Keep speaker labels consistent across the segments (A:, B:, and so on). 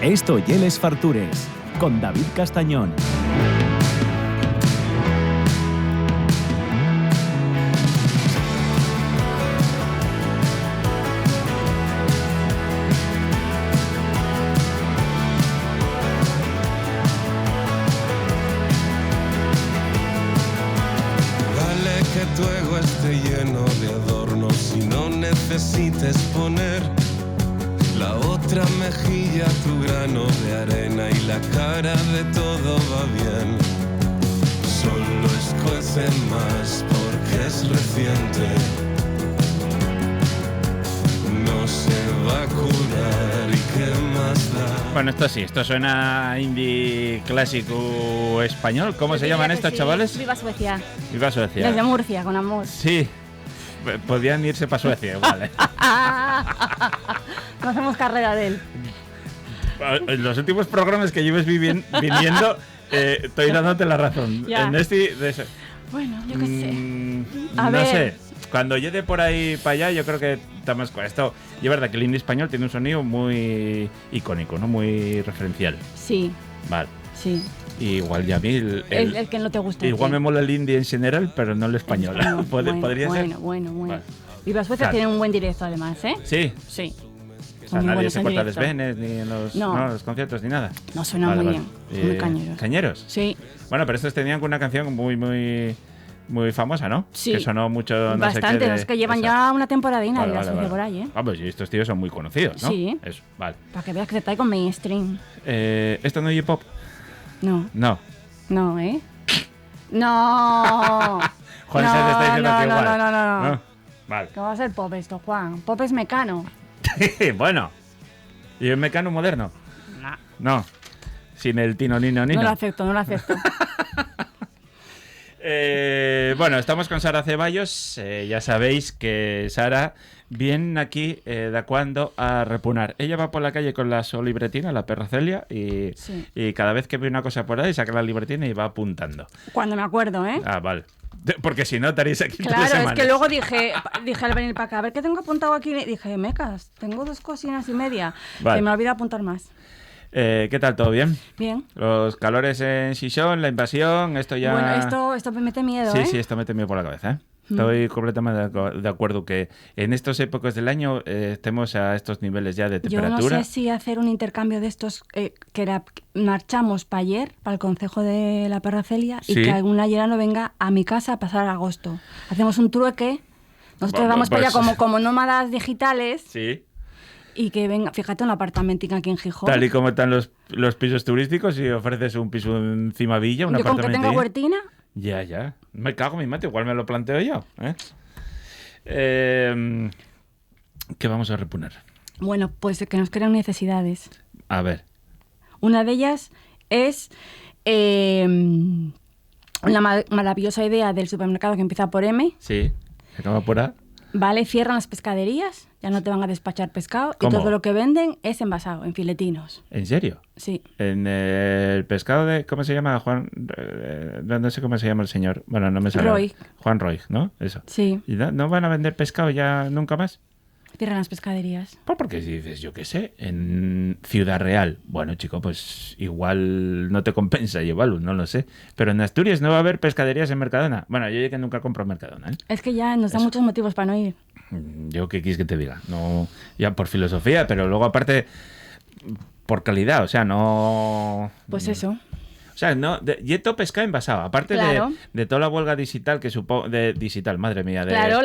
A: Esto y Les Fartures, con David Castañón.
B: Vale que tu ego esté lleno de adornos y no necesites poner la otra mejilla, tu grano de arena y la cara de todo va bien. Solo escuece más porque es reciente. No se va a curar y qué más da.
C: Bueno, esto sí, esto suena a indie clásico español. ¿Cómo se llaman estos,
D: sí.
C: chavales?
D: Viva Suecia.
C: Viva Suecia.
D: Desde Murcia, con amor.
C: Sí, podían irse para Suecia igual, ¿eh?
D: No hacemos carrera de él.
C: En los últimos programas que lleves viniendo, estoy dándote la razón.
D: Ya.
C: En este, de ese-
D: Bueno, yo qué sé.
C: no
D: A ver.
C: sé. Cuando llegue por ahí para allá, yo creo que estamos con esto. Y es verdad que el indie español tiene un sonido muy icónico, ¿no? Muy referencial.
D: Sí,
C: Vale.
D: sí.
C: Y igual ya a mí
D: El que no te gusta.
C: igual
D: sí.
C: me mola el indie en general, pero no el español. ¿Podría ser?
D: Bueno. Viva Suecia
C: Claro.
D: tiene un buen directo además, ¿eh?
C: Sí.
D: Sí.
C: O sea,
D: Son muy
C: nadie
D: buenos
C: se
D: en
C: corta
D: directo.
C: desvenes ni en los,
D: No.
C: los conciertos ni nada.
D: No, suena
C: Vale,
D: muy
C: vale.
D: bien. Muy cañeros.
C: ¿Cañeros?
D: Sí,
C: Bueno, pero estos tenían una canción muy famosa, ¿no?
D: Sí.
C: Que sonó mucho, no
D: bastante.
C: sé qué.
D: Es que llevan ya una temporadina
C: Vale,
D: Viva
C: vale,
D: Suecia
C: vale.
D: por ahí, ¿eh?
C: Vamos, y estos tíos son muy conocidos, ¿no?
D: Sí.
C: Eso, vale.
D: Para que veas que se trae con mainstream.
C: ¿Esto no es hip hop?
D: No,
C: No.
D: ¿eh? No.
C: Juan se te está diciendo que
D: no,
C: igual.
D: no.
C: Vale.
D: ¿Qué va a ser pop esto, Juan? Pop es Mecano.
C: Bueno. ¿Y el Mecano moderno?
D: No.
C: No. Sin el Tino Nino Nino.
D: No lo acepto.
C: Bueno, estamos con Sara Ceballos. Ya sabéis que Sara viene aquí de cuando a repunar. Ella va por la calle con la su libretina, la perra Celia, y,
D: Sí.
C: y cada vez que ve una cosa por ahí saca la libretina y va apuntando.
D: Cuando me acuerdo, ¿eh?
C: Ah, vale. Porque si no estaréis aquí 3
D: Claro,
C: semanas.
D: es que luego dije al venir para acá, a ver qué tengo apuntado aquí. Dije, mecas, tengo 2 cocinas y media.
C: Vale.
D: Que me olvidé apuntar más.
C: ¿Qué tal? ¿Todo bien?
D: Bien.
C: Los calores en Xixón, la invasión, esto ya...
D: Bueno, esto me mete miedo,
C: Sí,
D: ¿eh?
C: sí, esto me temió por la cabeza, ¿eh? Estoy completamente de acuerdo que en estas épocas del año estemos a estos niveles ya de
D: Yo
C: temperatura.
D: no sé si hacer un intercambio de estos marchamos para ayer, para el concejo de la perra Celia,
C: Sí.
D: y que algún ayerano venga a mi casa a pasar agosto. Hacemos un trueque, nosotros
C: Bueno,
D: vamos para allá
C: pues-
D: como nómadas digitales,
C: Sí.
D: y que venga, fíjate, un apartamentico aquí en Gijón.
C: Tal y como están los pisos turísticos, si ofreces un piso encima Villa, un
D: Yo con que
C: apartamento.
D: tenga huertina,
C: Ya. Me cago en mi mate, igual me lo planteo yo. ¿Qué vamos a reponer?
D: bueno, pues que nos crean necesidades.
C: A ver.
D: Una de ellas es una maravillosa idea del supermercado que empieza por M.
C: Sí. ¿Se acaba por A?
D: Vale, cierran las pescaderías, ya no te van a despachar pescado
C: ¿Cómo?
D: y todo lo que venden es envasado, en filetinos.
C: ¿En serio?
D: Sí.
C: En el pescado de... ¿Cómo se llama? Juan... no sé cómo se llama el señor. Bueno, no me sale.
D: Roy.
C: Juan Roy, ¿no? Eso.
D: Sí,
C: ¿Y no van a vender pescado ya nunca más?
D: cierran las pescaderías.
C: Pues porque si dices, yo qué sé, en Ciudad Real, bueno, chico, pues igual no te compensa llevarlo, no lo sé. Pero en Asturias no va a haber pescaderías en Mercadona. Bueno, yo que nunca compro en Mercadona, ¿eh?
D: Es que ya nos dan muchos motivos para no ir.
C: Yo qué quieres que te diga. No, ya por filosofía, pero luego aparte por calidad, o sea, no...
D: Pues eso.
C: O sea, no, y todo pescado envasado, aparte
D: Claro.
C: de toda la huelga digital que supongo, de digital, madre mía, de...
D: Claro,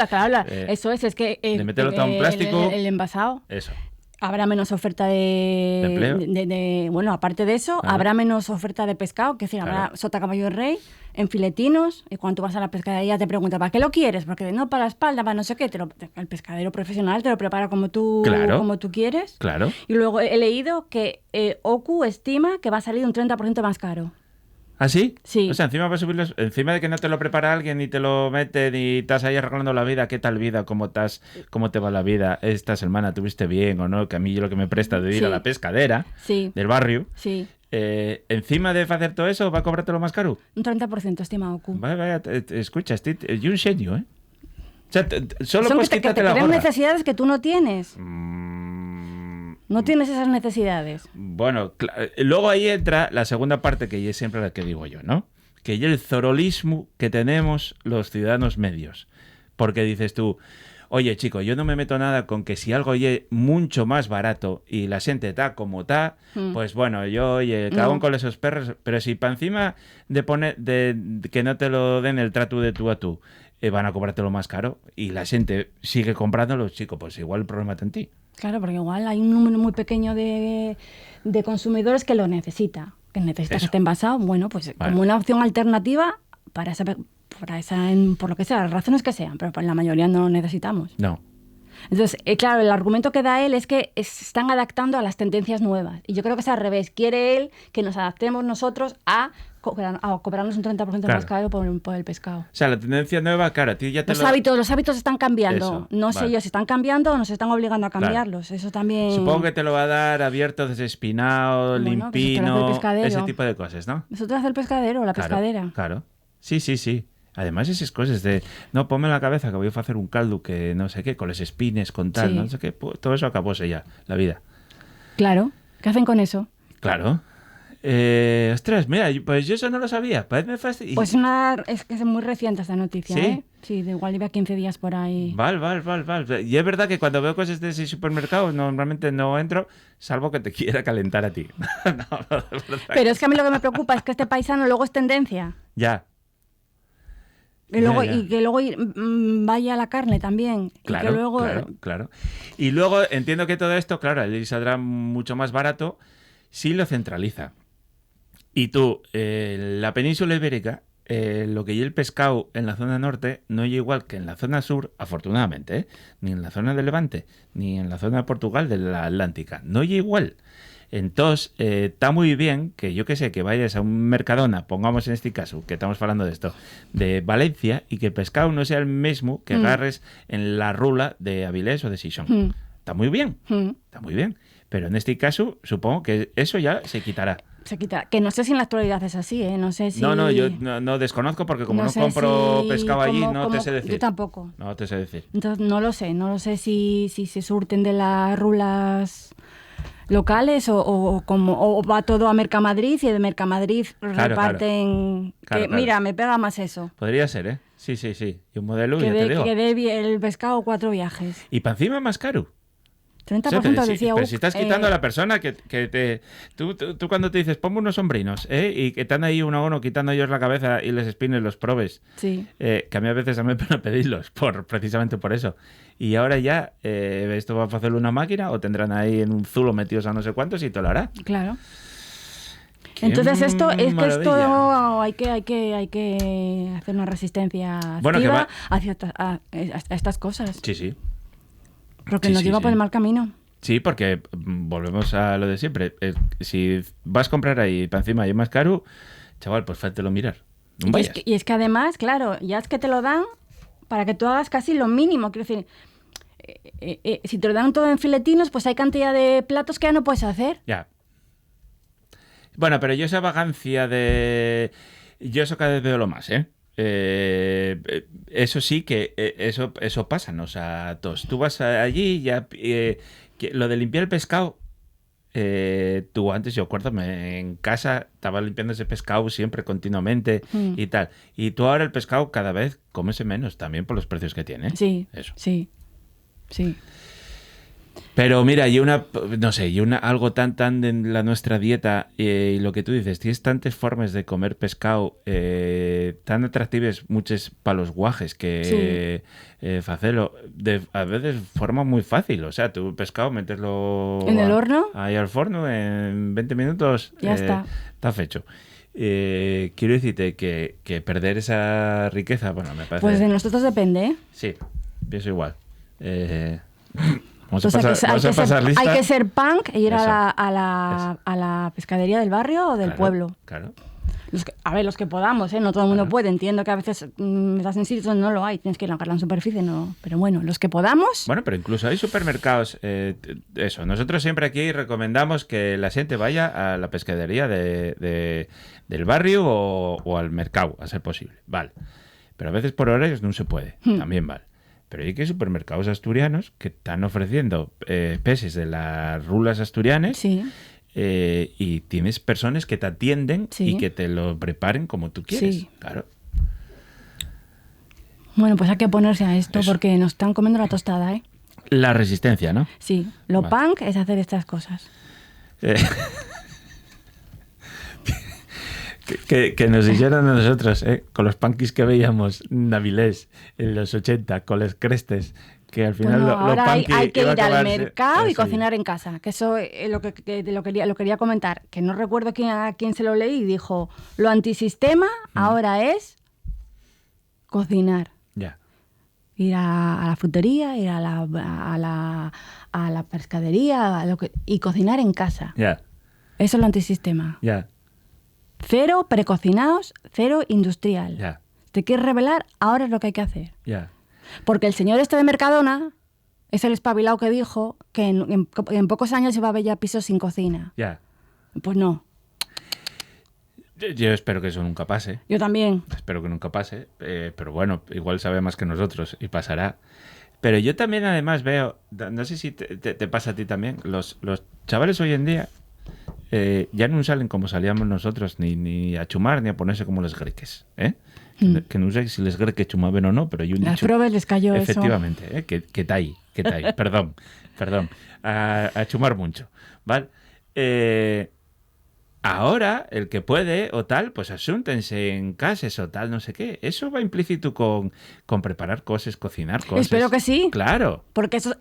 C: eh,
D: eso es que...
C: de meterlo todo en plástico.
D: El envasado.
C: Eso.
D: Habrá menos oferta
C: ¿De empleo?
D: bueno, aparte de eso,
C: Vale.
D: habrá menos oferta de pescado, que es decir,
C: Claro.
D: habrá sota, caballo y rey, en filetinos, y cuando tú vas a la pescadería te pregunta, ¿para qué lo quieres? Porque no, para la espalda, para no sé qué, el pescadero profesional te lo prepara como tú quieres.
C: Claro.
D: Y luego he leído que Ocu estima que va a salir un 30% más caro.
C: ¿Ah, sí?
D: Sí.
C: O sea, encima va a subir encima de que no te lo prepara alguien y te lo mete y estás ahí arreglando la vida. ¿Qué tal vida? ¿Cómo te va la vida? ¿Esta semana tuviste bien o no? Que a mí lo que me presta de ir
D: Sí.
C: a la pescadera
D: Sí,
C: del barrio.
D: sí.
C: Encima de hacer todo eso, ¿va a cobrártelo más caro?
D: Un 30% estima Ocu.
C: Vaya, escucha, y un genio, ¿eh? O sea, solo
D: Son
C: pues
D: que te
C: quítate la
D: crean
C: gorra.
D: necesidades que tú no tienes. No tienes esas necesidades.
C: Bueno, luego ahí entra la segunda parte, que es siempre la que digo yo, ¿no? Que es el zorolismo que tenemos los ciudadanos medios. Porque dices tú, oye, chico, yo no me meto nada con que si algo es mucho más barato y la gente está como está, pues bueno, yo, oye, cagón con esos perros, pero si para encima de que no te lo den el trato de tú a tú, van a cobrártelo más caro y la gente sigue comprándolo, chico, pues igual el problema está en ti.
D: Claro, porque igual hay un número muy pequeño de consumidores que lo necesita, que esté envasado. Bueno, pues vale, como una opción alternativa para esa, por lo que sea, las razones que sean, pero la mayoría no lo necesitamos.
C: No.
D: Entonces, claro, el argumento que da él es que se están adaptando a las tendencias nuevas. Y yo creo que es al revés. Quiere él que nos adaptemos nosotros a cobrarnos un 30% más caro por el pescado.
C: O sea, la tendencia nueva, claro, a ti ya te
D: los hábitos están cambiando.
C: Eso,
D: no sé yo si están cambiando o nos están obligando a cambiarlos. Claro. Eso también...
C: Supongo que te lo va a dar abierto, desespinado, limpino, ese tipo de cosas, ¿no?
D: Eso te hace el pescadero, la pescadera.
C: Claro. Sí. Además, esas cosas de, no, ponme en la cabeza que voy a hacer un caldo que no sé qué, con los espines, con tal, no sé qué, todo eso acabóse ya, la vida.
D: Claro. ¿Qué hacen con eso?
C: Claro. Ostras, mira, pues yo eso no lo sabía. Parece fácil.
D: Pues es que es muy reciente esta noticia,
C: ¿Sí?
D: ¿eh? Sí, igual lleva 15 días por ahí.
C: Vale. Y es verdad que cuando veo cosas de ese supermercado normalmente no entro, salvo que te quiera calentar a ti. No,
D: pero es que a mí lo que me preocupa es que este paisano luego es tendencia.
C: Ya.
D: Y que luego vaya a la carne también.
C: Claro,
D: y que luego...
C: claro. Y luego entiendo que todo esto, claro, le saldrá mucho más barato si lo centraliza. Y tú, la península ibérica, lo que es el pescado en la zona norte no es igual que en la zona sur, afortunadamente, ni en la zona de Levante, ni en la zona de Portugal de la Atlántica. No es igual. Entonces, está muy bien que yo que sé, que vayas a un Mercadona, pongamos en este caso, que estamos hablando de esto, de Valencia, y que el pescado no sea el mismo que agarres en la rula de Avilés o de Sison. Está muy bien, está muy bien. Pero en este caso, supongo que eso ya se quitará.
D: Se quitará. Que no sé si en la actualidad es así, ¿eh? No sé si...
C: No, yo no desconozco porque como no compro pescado allí, no te sé decir.
D: Yo tampoco.
C: No te sé decir.
D: Entonces, no lo sé si se surten de las rulas locales o va todo a Mercamadrid y de Mercamadrid reparten... Claro. Mira, me pega más eso.
C: Podría ser, ¿eh? Sí. Y un modelo, ya te digo.
D: Que dé el pescado 4 viajes.
C: Y para encima más caro.
D: 30% decía...
C: Pero si estás quitando a la persona que te... Tú cuando te dices, ponme unos sombrinos, y que están ahí uno a uno quitando ellos la cabeza y les espines los probes.
D: Sí.
C: Que a mí a veces me pena pedirlos, precisamente por eso. Y ahora ya, ¿esto va a hacerlo una máquina o tendrán ahí en un zulo metidos a no sé cuántos y te lo hará?
D: Claro. Entonces esto hay que hacer una resistencia activa a estas cosas.
C: Sí.
D: Porque nos lleva por el mal camino.
C: Sí, porque volvemos a lo de siempre. Si vas a comprar ahí para encima y es más caro, chaval, pues fátelo mirar. No vayas.
D: Y es que además, claro, ya es que te lo dan para que tú hagas casi lo mínimo. Quiero decir, si te lo dan todo en filetinos, pues hay cantidad de platos que ya no puedes hacer.
C: Ya. Bueno, pero yo esa vagancia de... Yo eso cada vez veo lo más, ¿eh? Eso sí que eso pasa, ¿no? O sea, tú vas allí ya lo de limpiar el pescado, tú antes, yo acuerdo, en casa estaba limpiando ese pescado siempre, continuamente y tal, y tú ahora el pescado cada vez comes menos también por los precios que tiene.
D: Sí,
C: eso.
D: Sí.
C: Pero mira, algo tan de la nuestra dieta y lo que tú dices, tienes tantas formas de comer pescado tan atractivas muchas para los guajes que hacerlo a veces de forma muy fácil. O sea, tu pescado meterlo
D: en el horno,
C: ahí al forno en 20 minutos
D: ya está
C: fecho. Quiero decirte que perder esa riqueza, bueno, me parece...
D: Pues de nosotros depende, ¿eh?
C: Sí, pienso igual.
D: Hay que ser punk e ir a la pescadería del barrio o del pueblo.
C: Claro.
D: Los que podamos, no todo el mundo puede. Entiendo que a veces estás en sitios donde no lo hay, tienes que ir a la superficie, no. Pero bueno, los que podamos.
C: Bueno, pero incluso hay supermercados. Eso, nosotros siempre aquí recomendamos que la gente vaya a la pescadería del barrio o al mercado, a ser posible. Vale. Pero a veces por horarios no se puede. También vale. Pero hay que supermercados asturianos que están ofreciendo peces de las rulas asturianas.
D: Sí.
C: Y tienes personas que te atienden y que te lo preparen como tú quieres.
D: Sí.
C: Claro.
D: Bueno, pues hay que ponerse a esto porque nos están comiendo la tostada, ¿eh?
C: La resistencia, ¿no?
D: Sí. Lo punk es hacer estas cosas.
C: Que nos dijeron a nosotros, con los punkis que veíamos navilés en los 80, con las crestes, que al final
D: Bueno, ahora hay que ir al mercado y
C: eso,
D: cocinar en casa, que eso es lo quería comentar, que no recuerdo a quién se lo leí y dijo, lo antisistema ahora es cocinar.
C: Ya.
D: Ir a la frutería, ir a la pescadería, y cocinar en casa.
C: Ya.
D: Eso es lo antisistema.
C: Ya.
D: Cero precocinados, cero industrial.
C: Ya.
D: ¿Te quieres revelar? Ahora es lo que hay que hacer.
C: Ya.
D: Porque el señor este de Mercadona es el espabilado que dijo que en pocos años iba a haber ya pisos sin cocina.
C: Ya.
D: Pues no.
C: Yo espero que eso nunca pase.
D: Yo también.
C: Espero que nunca pase. Pero bueno, igual sabe más que nosotros y pasará. Pero yo también además veo, no sé si te pasa a ti también, los chavales hoy en día ya no salen como salíamos nosotros, ni a chumar ni a ponerse como los greques, ¿eh? Que no sé si les greques chumaban o no, pero hay un
D: Las
C: dicho,
D: pruebas les cayó
C: efectivamente, eso. Que está ahí, perdón, a chumar mucho, ¿vale? Ahora, el que puede o tal, pues asúntense en casas o tal, no sé qué. Eso va implícito con preparar cosas, cocinar cosas.
D: Espero que sí.
C: Claro.
D: Porque eso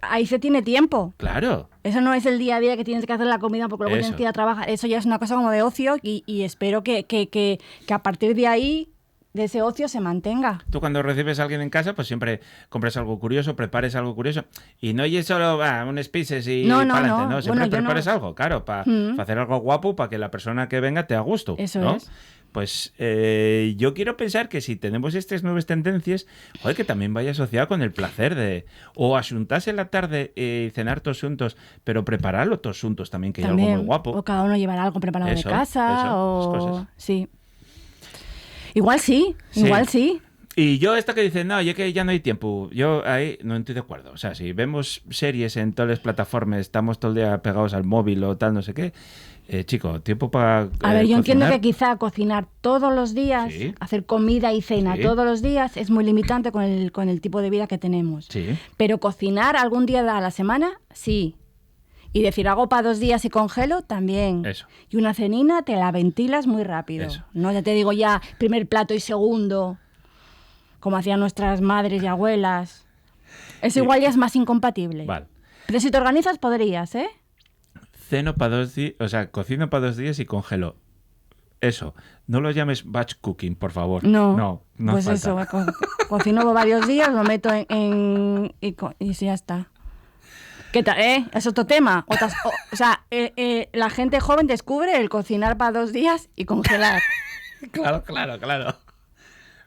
D: ahí se tiene tiempo.
C: Claro.
D: Eso no es el día a día que tienes que hacer la comida porque luego tienes que ir a trabajar. Eso ya es una cosa como de ocio y espero que a partir de ahí, de ese ocio, se mantenga.
C: Tú cuando recibes a alguien en casa, pues siempre compras algo curioso, prepares algo curioso. Y no es solo unos pises y pa'lante, ¿no? Siempre prepares algo, claro, para hacer algo guapo, para que la persona que venga te haga gusto.
D: Eso
C: ¿no?
D: es.
C: Pues yo quiero pensar que si tenemos estas nuevas tendencias, joder, que también vaya asociado con el placer de o asuntarse en la tarde y cenar todos juntos, pero prepararlo todos juntos también, que
D: también,
C: hay algo muy guapo.
D: O cada uno llevará algo preparado de casa.
C: Cosas.
D: Sí. Igual sí.
C: Y yo esto que dicen, no, yo que ya no hay tiempo, yo ahí no estoy de acuerdo. O sea, si vemos series en todas las plataformas, estamos todo el día pegados al móvil o tal, no sé qué, chico, tiempo para
D: A ver, yo entiendo que quizá cocinar todos los días, hacer comida y cena todos los días, es muy limitante con el tipo de vida que tenemos.
C: Sí.
D: Pero cocinar algún día a la semana, sí. Y decir, hago para 2 días y congelo, también.
C: Eso.
D: Y una cenina te la ventilas muy rápido.
C: Eso.
D: No, ya te digo ya, primer plato y segundo, como hacían nuestras madres y abuelas. Eso igual ya es más incompatible.
C: Vale.
D: Pero si te organizas, podrías, ¿eh?
C: Ceno para 2 días, o sea, cocino para 2 días y congelo. Eso. No lo llames batch cooking, por favor.
D: No pues
C: falta.
D: eso, cocino varios días, lo meto y ya está. ¿Qué tal? Es otro tema. La gente joven descubre el cocinar para 2 días y congelar.
C: Claro.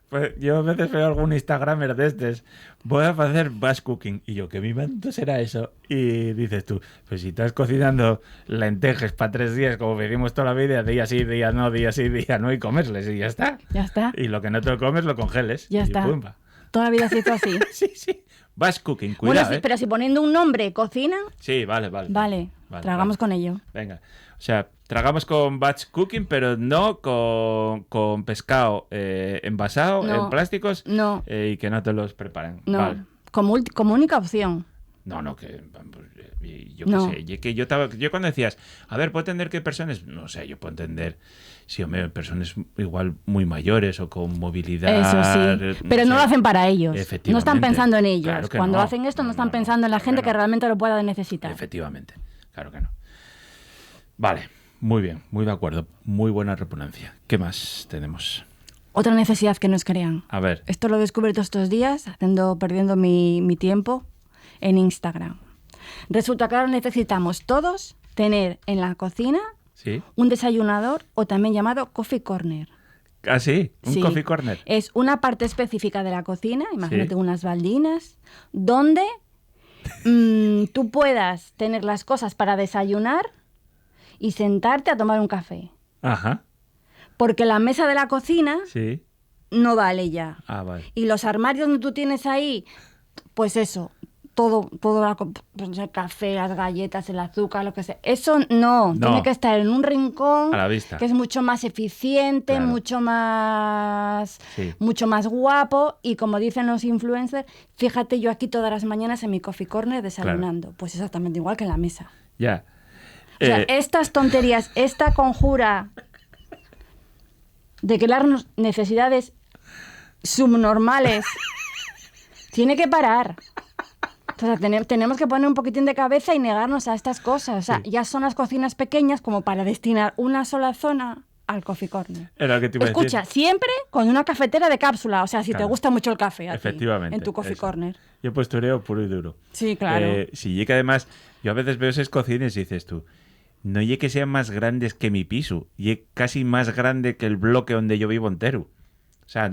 C: Pues yo a veces veo algún Instagramer de estos. Voy a hacer batch cooking. Y yo, ¿qué mi manto será eso? Y dices tú, pues si estás cocinando lentejas para 3 días, como vivimos toda la vida, día sí, día no, día sí, día no, y comerles, y ya está.
D: Ya está.
C: Y lo que no te lo comes, lo congeles.
D: Ya está.
C: Pumba.
D: Toda la vida se hizo así.
C: Sí. Batch cooking, cuidado,
D: Bueno, sí, pero si poniendo un nombre, cocina.
C: Sí, vale.
D: Tragamos con ello.
C: Venga. O sea, tragamos con batch cooking, pero no con pescado envasado en plásticos y que no te los preparen.
D: No,
C: vale.
D: como única opción.
C: No, que yo qué sé. Yo cuando decías, a ver, puedo entender que personas, no sé, yo puedo entender si personas igual muy mayores o con movilidad.
D: Eso sí, pero no lo hacen para ellos.
C: Efectivamente.
D: No están pensando en ellos.
C: Claro que
D: Cuando
C: no.
D: hacen esto no están pensando en la gente que realmente lo pueda necesitar.
C: Efectivamente, claro que no. Vale, muy bien, muy de acuerdo. Muy buena repugnancia. ¿Qué más tenemos?
D: Otra necesidad que nos crean.
C: A ver.
D: Esto lo he descubierto estos días, perdiendo mi tiempo en Instagram. Resulta que ahora necesitamos todos tener en la cocina un desayunador o también llamado coffee corner.
C: ¿Ah, sí? ¿Un coffee corner?
D: Es una parte específica de la cocina, imagínate unas baldinas, donde tú puedas tener las cosas para desayunar y sentarte a tomar un café.
C: Ajá.
D: Porque la mesa de la cocina
C: sí.
D: no vale ya.
C: Ah, vale.
D: Y los armarios donde tú tienes ahí pues eso, todo pues el café, las galletas, el azúcar, lo que sea. Eso no, tiene que estar en un rincón
C: a la vista,
D: que es mucho más eficiente,
C: claro,
D: mucho más guapo. Y como dicen los influencers, fíjate, yo aquí todas las mañanas en mi coffee corner desayunando. Claro. Pues exactamente igual que en la mesa.
C: Ya.
D: O sea, estas tonterías, esta conjura de que las necesidades subnormales tiene que parar. O sea, tenemos que poner un poquitín de cabeza y negarnos a estas cosas. O sea, ya son las cocinas pequeñas como para destinar una sola zona al coffee corner.
C: Era lo que te iba a decir.
D: Escucha, siempre con una cafetera de cápsula. O sea, si te gusta mucho el café a ti,
C: efectivamente,
D: en tu coffee corner.
C: Yo postureo puro y duro.
D: Sí, claro.
C: Sí, y que además, yo a veces veo esas cocinas y dices tú, no ye que sean más grandes que mi piso, ye casi más grande que el bloque donde yo vivo entero. O sea,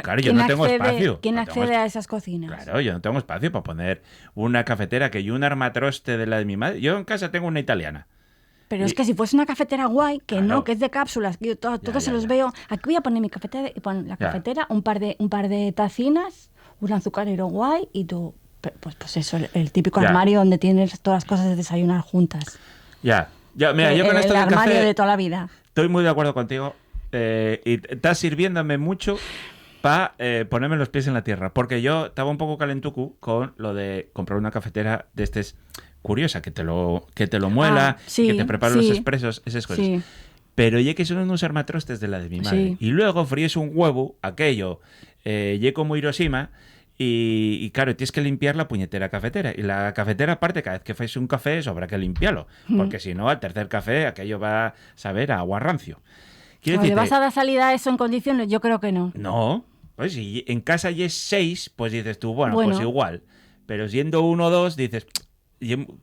C: claro, yo no tengo espacio.
D: ¿Quién accede a esas cocinas?
C: Claro, yo no tengo espacio para poner una cafetera, que yo un armatroste de la de mi madre. Yo en casa tengo una italiana.
D: Pero es que si fuese una cafetera guay, que claro, no, que es de cápsulas, que yo todos se los veo. Aquí voy a poner mi cafetera, y pon la cafetera, un par de tacinas, un azucarero guay y tú, pues eso, el típico armario donde tienes todas las cosas de desayunar juntas.
C: Ya, mira, yo con esto
D: del
C: del
D: armario
C: café
D: de toda la vida.
C: Estoy muy de acuerdo contigo. Y está sirviéndome mucho para ponerme los pies en la tierra, porque yo estaba un poco calentucu con lo de comprar una cafetera de estos curiosa, que te lo muela, que te prepara los expresos, esas cosas. Sí. Pero ya que son unos armatrostes de la de mi madre. Sí. Y luego fríes un huevo, aquello, ya como Hiroshima, y claro, tienes que limpiar la puñetera cafetera. Y la cafetera, aparte, cada vez que haces un café, sobra que limpiarlo, porque si no, al tercer café, aquello va a saber a agua rancio.
D: ¿Le vas a dar salida a eso en condiciones? Yo creo que no.
C: No. Pues si en casa ya es 6, pues dices tú, bueno, pues igual. Pero siendo 1 o 2, dices,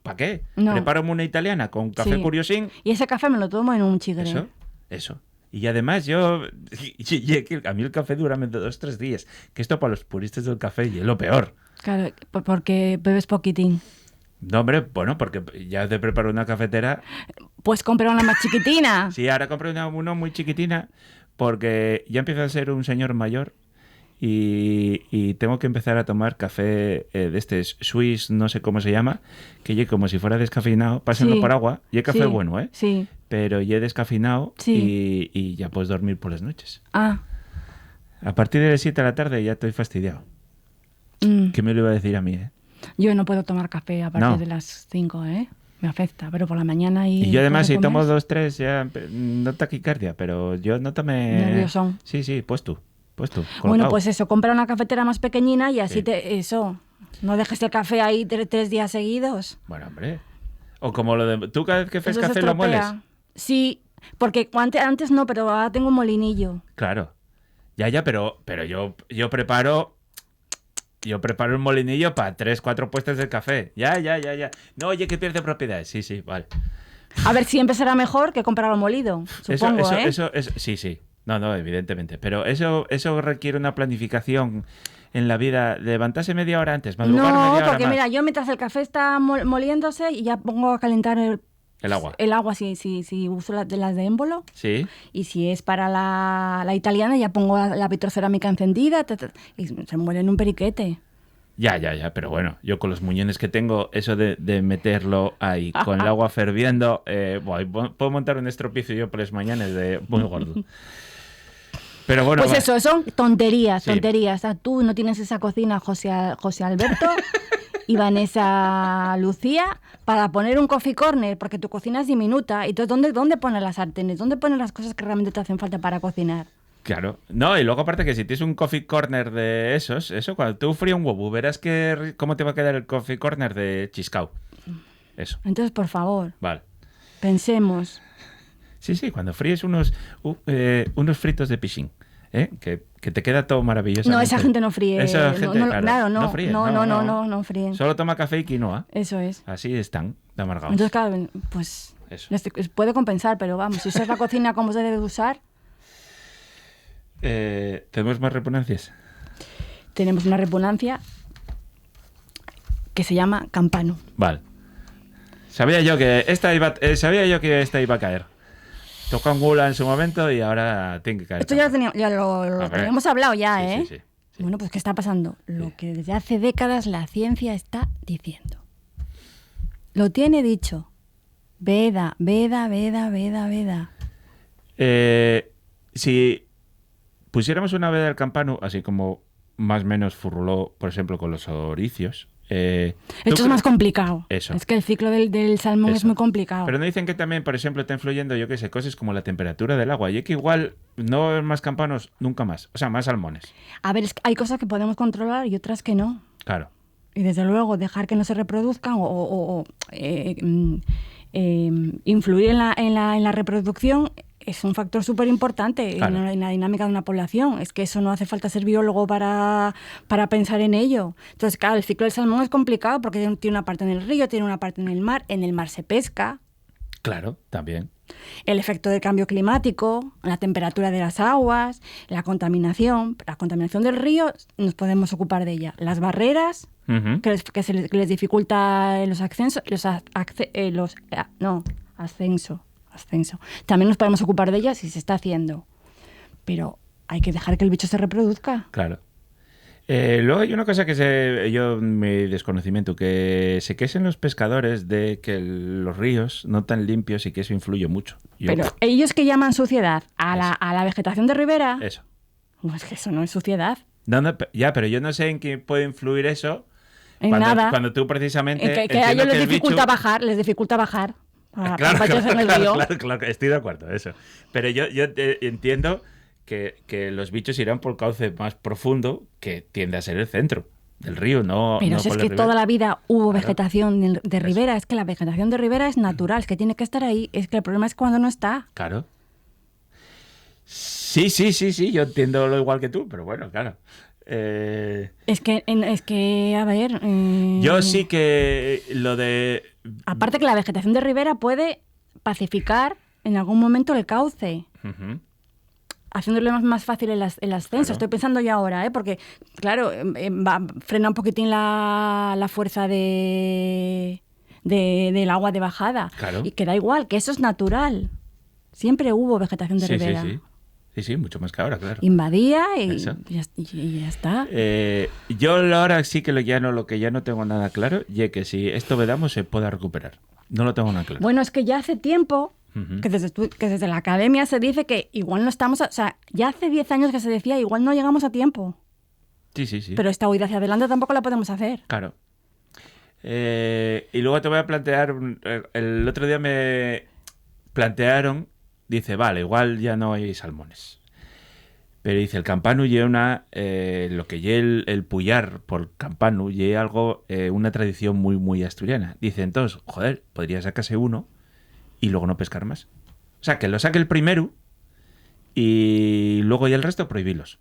C: ¿para qué? No. Prepárame una italiana con café curiosín.
D: Y ese café me lo tomo en un chigre.
C: Eso. Y además a mí el café dura 2-3 días. Que esto para los puristas del café y es lo peor.
D: Claro, porque bebes poquitín.
C: No, hombre, bueno, porque ya te preparo una cafetera.
D: Pues compra una más chiquitina.
C: Sí, ahora compré una muy chiquitina porque ya empiezo a ser un señor mayor y tengo que empezar a tomar café de este Swiss, no sé cómo se llama, que ya como si fuera descafeinado, pásenlo por agua, y es café bueno, ¿eh?
D: Sí.
C: Pero ya descafeinado y ya puedes dormir por las noches.
D: Ah.
C: A partir de las 7 de la tarde ya estoy fastidiado. ¿Qué me lo iba a decir a mí, eh?
D: Yo no puedo tomar café a partir de las 5, ¿eh? Me afecta, pero por la mañana
C: y yo además si tomo 2-3 ya no taquicardia, pero yo no tomé...
D: Nerviosón.
C: Sí, pues tú.
D: Bueno, pues eso, compra una cafetera más pequeñina y así no dejes el café ahí 3 días seguidos.
C: Bueno, hombre. O como lo de... ¿Tú cada vez que haces café lo mueles?
D: Sí, porque antes no, pero ahora tengo un molinillo.
C: Claro. Ya, pero yo preparo... Yo preparo un molinillo para 3-4 puestos de café. Ya. No, oye, que pierde propiedades. Sí, vale.
D: A ver, siempre será mejor que comprarlo molido, supongo,
C: eso, sí. No, evidentemente. Pero eso requiere una planificación en la vida. De levantarse media hora antes, madrugar media hora
D: porque
C: más.
D: Mira, yo mientras el café está moliéndose y ya pongo a calentar
C: el agua.
D: El agua, si uso las de émbolo.
C: Sí.
D: Y si es para la italiana, ya pongo la vitrocerámica encendida y se muele en un periquete.
C: Ya, pero bueno, yo con los muñones que tengo, eso de meterlo ahí con el agua ferviendo, puedo montar un estropicio yo por las mañanas de muy gordo. Pero bueno,
D: pues eso, son tonterías. Tú no tienes esa cocina, José Alberto y Vanessa Lucía, para poner un coffee corner, porque tu cocina es diminuta. ¿Y tú dónde pones las sartenes? ¿Dónde pones las cosas que realmente te hacen falta para cocinar?
C: Claro. No, y luego aparte que si tienes un coffee corner de eso, cuando tú fríes un huevo, verás cómo te va a quedar el coffee corner de chiscao. Eso.
D: Entonces, por favor.
C: Vale.
D: Pensemos.
C: Sí, cuando fríes unos fritos de pichín, que te queda todo maravilloso.
D: No, esa gente no fríe.
C: Esa gente,
D: no
C: fríe.
D: No fríen.
C: Solo toma café y quinoa.
D: Eso es.
C: Así están, de amargados.
D: Entonces, claro, pues puede compensar, pero vamos, si usas la cocina como se debe usar...
C: ¿Tenemos más repugnancias?
D: Tenemos una repugnancia que se llama Campano.
C: Vale. Sabía yo que esta iba a caer. Tocó Angula en su momento y ahora tiene que caer.
D: Esto ya lo teníamos hablado ya, ¿eh?
C: Sí. Sí.
D: Bueno, pues ¿qué está pasando? Lo que desde hace décadas la ciencia está diciendo. Lo tiene dicho. Veda.
C: Si pusiéramos una veda del campanu, así como más o menos furuló, por ejemplo, con los oricios...
D: Esto es más complicado.
C: Eso.
D: Es que el ciclo del salmón es muy complicado.
C: Pero no dicen que también, por ejemplo, está influyendo, yo qué sé, cosas como la temperatura del agua. Y que igual no va a haber más campanos nunca más. O sea, más salmones.
D: A ver, es que hay cosas que podemos controlar y otras que no.
C: Claro.
D: Y desde luego dejar que no se reproduzcan influir en la reproducción es un factor súper importante en la dinámica de una población. Es que eso no hace falta ser biólogo para pensar en ello. Entonces, claro, el ciclo del salmón es complicado porque tiene una parte en el río, tiene una parte en el mar. En el mar se pesca.
C: Claro, también.
D: El efecto del cambio climático, la temperatura de las aguas, la contaminación. La contaminación del río nos podemos ocupar de ella. Las barreras, que les dificulta los ascensos, ascenso. También nos podemos ocupar de ellas si se está haciendo. Pero hay que dejar que el bicho se reproduzca.
C: Claro. Luego hay una cosa que yo, mi desconocimiento, que se quejen los pescadores de que los ríos no tan limpios y que eso influye mucho.
D: Pero ellos que llaman suciedad a la vegetación de ribera...
C: Eso.
D: No, es que eso no es suciedad.
C: No, ya, pero yo no sé en qué puede influir eso.
D: En nada.
C: Cuando tú precisamente...
D: Que a ellos les dificulta bajar.
C: Claro, estoy de acuerdo, eso. Pero yo entiendo que los bichos irán por el cauce más profundo, que tiende a ser el centro del río, no.
D: Pero
C: no
D: si es que toda la vida hubo vegetación de ribera, es que la vegetación de ribera es natural, es que tiene que estar ahí, es que el problema es cuando no está.
C: Claro. Sí, yo entiendo lo igual que tú, pero bueno, claro.
D: Es que, a ver...
C: Yo sí que lo de...
D: Aparte que la vegetación de ribera puede pacificar en algún momento el cauce, haciéndole más fácil el ascenso. Claro. Estoy pensando ya ahora, porque, claro, frena un poquitín la fuerza del agua de bajada. Claro. Y que da igual, que eso es natural. Siempre hubo vegetación de ribera.
C: Sí, mucho más que ahora, claro.
D: Invadía y ya está.
C: Yo ahora sí que lo que ya no tengo nada claro, y que si esto vedamos se pueda recuperar. No lo tengo nada claro.
D: Bueno, es que ya hace tiempo que desde la academia se dice que igual no estamos... O sea, ya hace 10 años que se decía igual no llegamos a tiempo.
C: Sí.
D: Pero esta huida hacia adelante tampoco la podemos hacer.
C: Claro. Y luego te voy a plantear... El otro día me plantearon... Dice, vale, igual ya no hay salmones. Pero dice, el campanu lleva lo que lleva el pullar por campanu, lleva algo, una tradición muy, muy asturiana. Dice, entonces, joder, podría sacarse uno y luego no pescar más. O sea, que lo saque el primero y luego ya el resto prohibirlos.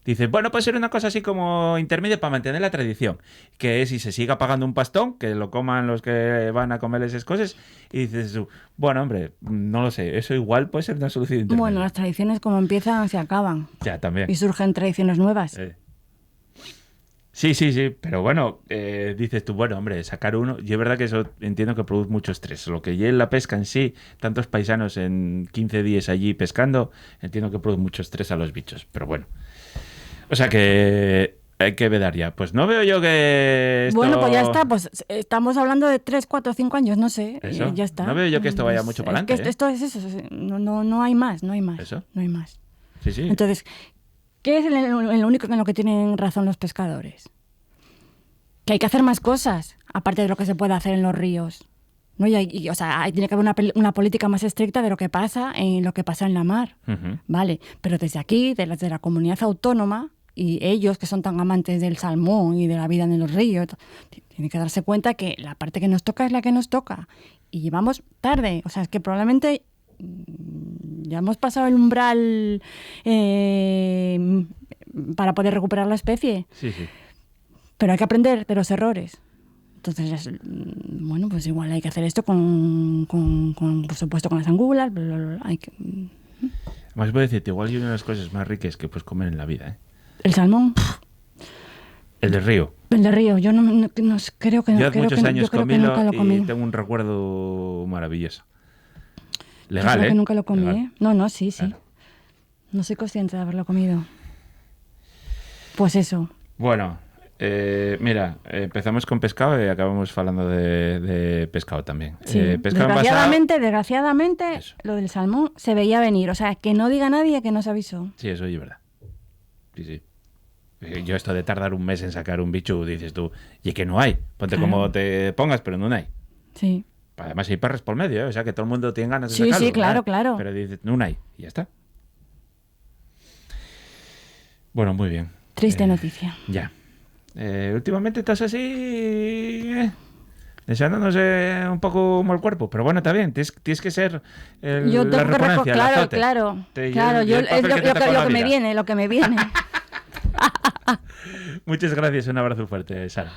C: Dice, bueno, puede ser una cosa así como intermedia para mantener la tradición, que es si se siga pagando un pastón, que lo coman los que van a comer esas cosas, y dices tú, bueno, hombre, no lo sé, eso igual puede ser una solución intermedia.
D: Bueno, las tradiciones como empiezan, se acaban.
C: Ya, también.
D: Y surgen tradiciones nuevas.
C: Sí, pero bueno, dices tú, bueno, hombre, sacar uno, y es verdad que eso entiendo que produce mucho estrés. Lo que lleva la pesca en sí, tantos paisanos en 15 días allí pescando, entiendo que produce mucho estrés a los bichos, pero bueno. O sea que hay que vedar ya. Pues no veo yo que esto...
D: Bueno, pues ya está. Pues estamos hablando de 3, 4, 5 años, no sé. Ya está.
C: No veo yo que esto vaya mucho para adelante.
D: Es que esto es eso. No hay más,
C: ¿Eso?
D: No hay más.
C: Sí.
D: Entonces, ¿qué es el único en lo que tienen razón los pescadores? Que hay que hacer más cosas, aparte de lo que se puede hacer en los ríos. ¿No? O sea, tiene que haber una política más estricta de lo que pasa en la mar. Vale, pero desde aquí, desde la comunidad autónoma, y ellos que son tan amantes del salmón y de la vida en los ríos, tienen que darse cuenta que la parte que nos toca es la que nos toca. Y llevamos tarde. O sea, es que probablemente ya hemos pasado el umbral para poder recuperar la especie.
C: Sí.
D: Pero hay que aprender de los errores. Entonces, bueno, pues igual hay que hacer esto con por supuesto, con las angulas. Hay que...
C: Más voy a decirte, igual hay una de las cosas más ricas que puedes comer en la vida, ¿eh?
D: ¿El salmón?
C: El del río.
D: El del río, yo no creo que no.
C: Yo hace muchos años comílo
D: y
C: tengo un recuerdo maravilloso.
D: Legal, yo creo que nunca lo comí,
C: legal.
D: ¿eh? No, sí.
C: Claro.
D: No soy consciente de haberlo comido. Pues eso.
C: Bueno, mira, empezamos con pescado y acabamos hablando de pescado también.
D: Sí.
C: Pescado
D: Desgraciadamente,
C: Eso.
D: lo del salmón se veía venir. O sea, que no diga nadie que no se avisó.
C: Sí, eso es verdad. Sí. Yo esto de tardar un mes en sacar un bicho, dices tú, y que no hay. Ponte
D: Claro.
C: como te pongas, pero no hay.
D: Sí.
C: Además hay perros por medio, ¿eh? O sea que todo el mundo tiene ganas de sacarlo.
D: Sí, claro,
C: ¿verdad?
D: claro.
C: Pero dices, no hay, y ya está. Bueno, muy bien.
D: Triste noticia.
C: Ya. Últimamente estás así... Deseándonos un poco mal cuerpo, pero bueno, está bien, tienes que ser
D: Yo
C: la
D: tengo que
C: reponencia, el
D: claro,
C: azote.
D: claro.
C: Y
D: Claro,
C: el
D: yo
C: papel
D: es
C: que te tocó en la
D: lo que me
C: vida.
D: viene, lo que me viene.
C: Muchas gracias, un abrazo fuerte, Sara.